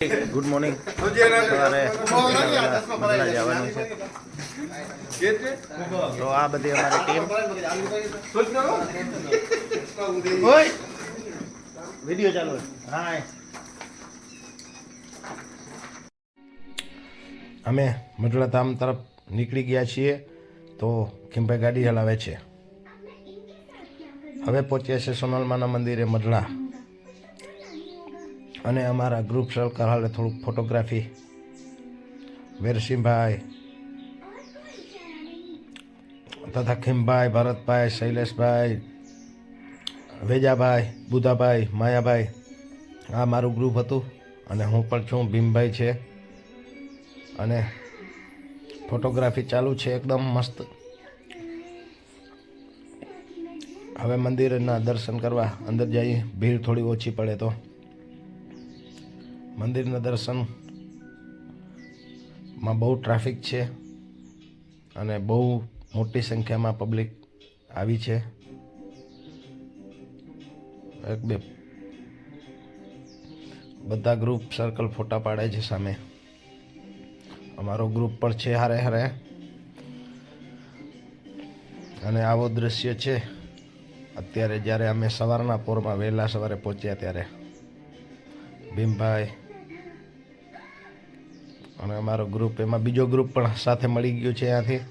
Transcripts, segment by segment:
Good morning. સવારે જવાનું છે તો આ બધી અમારી ટીમ વિડીયો ચાલુ. હા, અમે મઢડા ધામ તરફ નીકળી ગયા છીએ તો ખીમભાઈ ગાડી હલાવે છે. હવે પહોંચ્યા છે સોનલમાના મંદિરે મઢડા અને અમારા ગ્રુપ સર્કલ હાલે થોડુંક ફોટોગ્રાફી. વેરસિંહભાઈ તથા ખીમભાઈ, ભરતભાઈ, શૈલેષભાઈ, વેજાભાઈ, બુધાભાઈ, માયાભાઈ, આ મારું ગ્રુપ હતું અને હું પણ છું. ભીમભાઈ છે અને ફોટોગ્રાફી ચાલુ છે એકદમ મસ્ત. હવે મંદિરના દર્શન કરવા અંદર જઈએ. ભીડ થોડી ઓછી પડે તો મંદિરના દર્શનમાં બહુ ટ્રાફિક છે અને બહુ મોટી સંખ્યામાં પબ્લિક આવી છે. એક બે બધા ગ્રુપ સર્કલ ફોટા પાડે છે સામે. અમારો ગ્રુપ પણ છે હારે હારે અને આવો દ્રશ્ય છે અત્યારે જ્યારે અમે સવારના પોરમાં વહેલા સવારે પહોંચ્યા ત્યારે. ભીમભાઈ અને અમારો ગ્રુપ, એમાં બીજો ગ્રુપ પણ સાથે મળી ગયો છે ત્યાંથી.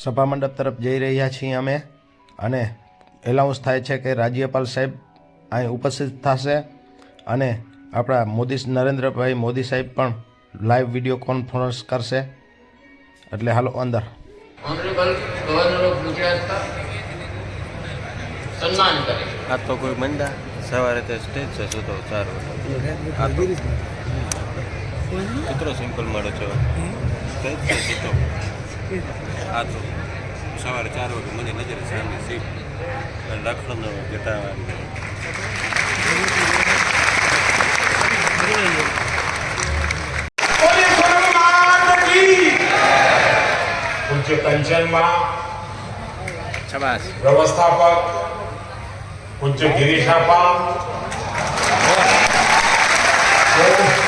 સભા મંડપ તરફ જઈ રહ્યા છીએ અમે અને એલાઉન્સ થાય છે કે રાજ્યપાલ સાહેબ અહીં ઉપસ્થિત થશે અને આપણા મોદી નરેન્દ્રભાઈ મોદી સાહેબ પણ લાઈવ વિડીયો કોન્ફરન્સ કરશે. એટલે હાલો અંદર. ઓનરેબલ ગવર્નર ઓફ ગુજરાત કા સન્માન કરે. આ તો કોઈ મંદા સવારે તે સ્ટેજ છે શું તો સારું. આ તો ચિત્રો સિમ્પલ મળે છે સ્ટેજ છે શું તો આ તો સવારે 4 વાગે મને નજરે સામે સીટ અને લખણનો જટાવાળી पूज्य कंचन मां શાબાશ व्यवस्थापक पूज्य गिरीशापा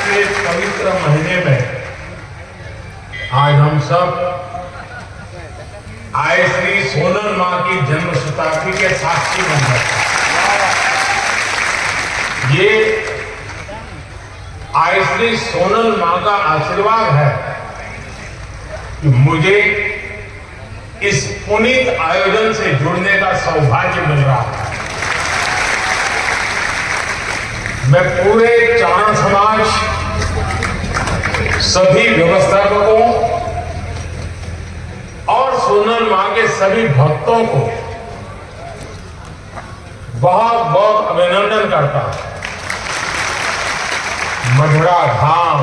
के पवित्र महीने में आज हम सब आए श्री सोनल मां की जन्म शताब्दी के साक्षी बन गए। ये आए श्री सोनल मां का आशीर्वाद है कि मुझे इस पुनीत आयोजन से जुड़ने का सौभाग्य मिल रहा है। मैं पूरे चारण समाज, सभी व्यवस्थापकों और सोनल मां के सभी भक्तों को बहुत बहुत अभिनंदन करता हूं। मधुरा धाम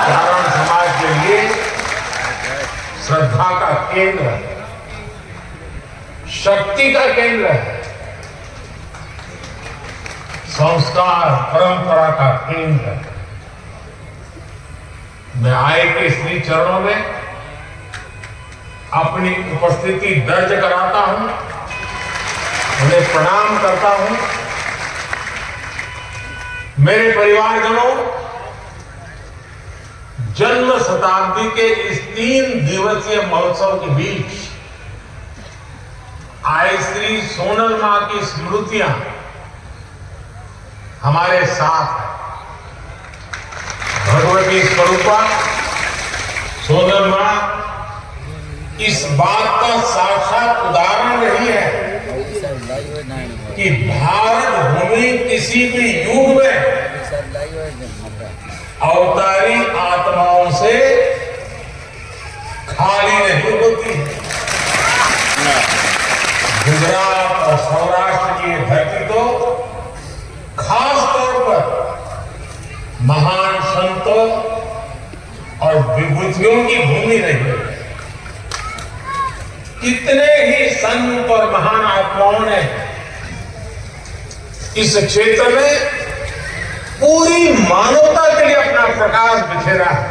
चारण समाज के लिए श्रद्धा का केंद्र है, शक्ति का केंद्र है, संस्कार परंपरा का केंद्र है। मैं आए के श्री चरणों में अपनी उपस्थिति दर्ज कराता हूं, उन्हें प्रणाम करता हूं। मेरे परिवारजनों, जन्म शताब्दी के इस 3 दिवसीय महोत्सव के बीच आए श्री सोनल मां की स्मृतियां हमारे साथ है। भगवती स्वरूपा सोनल मां इस बात का साक्षात उदाहरण रही है कि भारत भूमि किसी भी युग में अवतारी आत्माओं से खाली नहीं होती। गुजरात और सौराष्ट्र की धरती तो खास तौर पर महान संतों और विभूतियों की भूमि रही है। कितने ही संत और महान आत्माओं ने इस क्षेत्र में पूरी मानवता के लिए अपना प्रकाश बिखेरा है।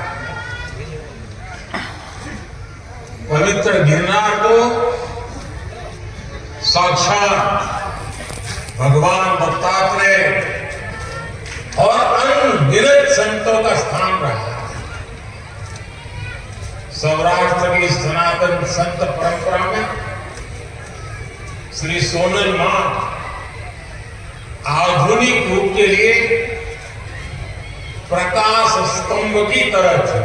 पवित्र गिरनार को साक्षात भगवान दत्तात्रेय और अनगिनत संतों का स्थान रहा। सौराष्ट्र की सनातन संत परंपरा में श्री सोनल मां आधुनिक रूप के लिए प्रकाश स्तंभ की तरह थे।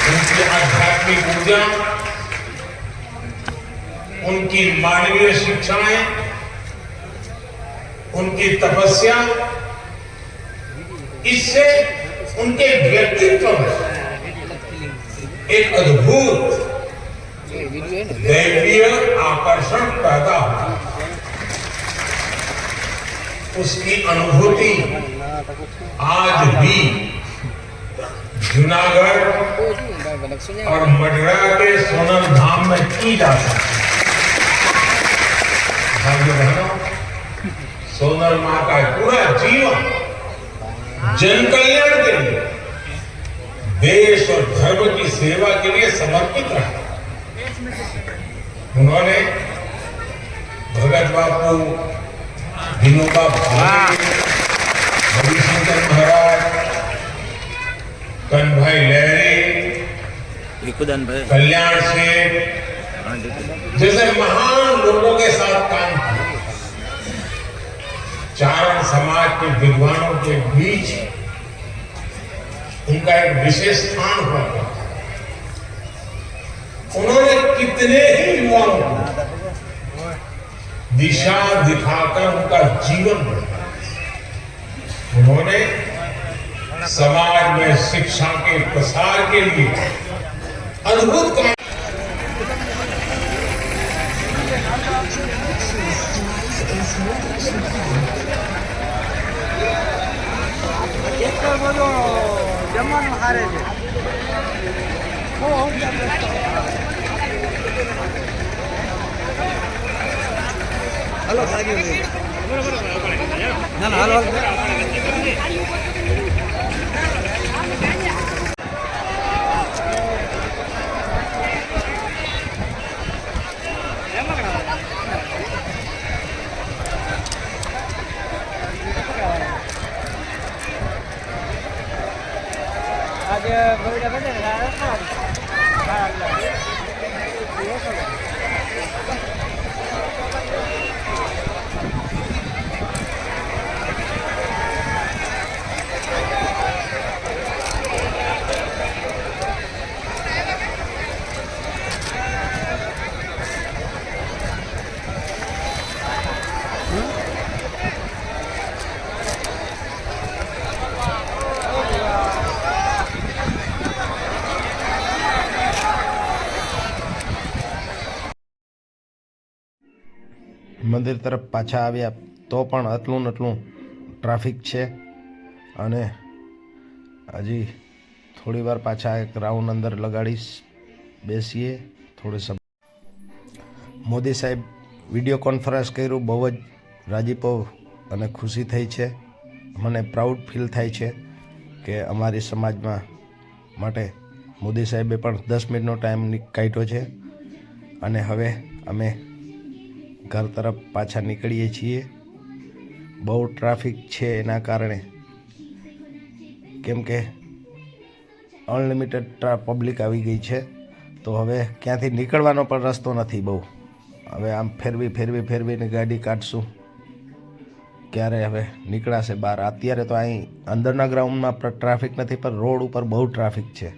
उनकी आध्यात्मिक ऊर्जा, उनकी मानवीय शिक्षाएं, उनकी तपस्या, इससे उनके व्यक्तित्व में एक अद्भुत दैवीय आकर्षण पैदा हुआ। उसकी अनुभूति आज भी जूनागढ़ और मडरा के सोनल धाम में की जा सकती है। भाइयों बहनों, सोनल मां का पूरा जीवन जन कल्याण के लिए, देश और धर्म की सेवा के लिए समर्पित रहा। उन्होंने भगत बापू, विनोबा भावे, हरिशंकर महाराज, कन्हभाई लहरी, कल्याण सेठ जैसे महान लोगों के साथ काम किया। चारण समाज के विद्वानों के बीच उनका एक विशेष स्थान हुआ करता। उन्होंने कितने ही युवाओं को दिशा दिखाकर उनका जीवन बढ़ाया। उन्होंने समाज में शिक्षा के प्रसार के लिए अद्भुत काम। જમવાનું હારે છે મંદિર તરફ પાછા આવ્યા તો પણ આટલું ને આટલું ટ્રાફિક છે અને હજી થોડી વાર પાછા એક રાઉન્ડ અંદર લગાડીશ, બેસીએ થોડી મોદી સાહેબ વિડીયો કોન્ફરન્સ કર્યું, બહુ જ રાજીપો અને ખુશી થઈ છે. મને પ્રાઉડ ફીલ થાય છે કે અમારી સમાજમાં માટે મોદી સાહેબે પણ 10 મિનિટનો ટાઈમ કાઢ્યો છે અને હવે અમે ઘર તરફ પાછા નીકળીએ છીએ. બહુ ટ્રાફિક છે એના કારણે, કેમ કે અનલિમિટેડ પબ્લિક આવી ગઈ છે તો હવે ક્યાંથી નીકળવાનો પણ રસ્તો નથી. બહુ હવે આમ ફેરવીને ગાડી કાઢશું, ક્યારે હવે નીકળાશે બહાર. અત્યારે તો અહીં અંદરના ગ્રાઉન્ડમાં ટ્રાફિક નથી પણ રોડ ઉપર બહુ ટ્રાફિક છે.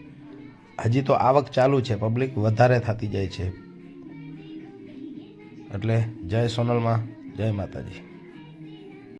હજી તો આવક ચાલુ છે, પબ્લિક વધારે થતી જાય છે. એટલે જય સોનલમાં, જય માતાજી.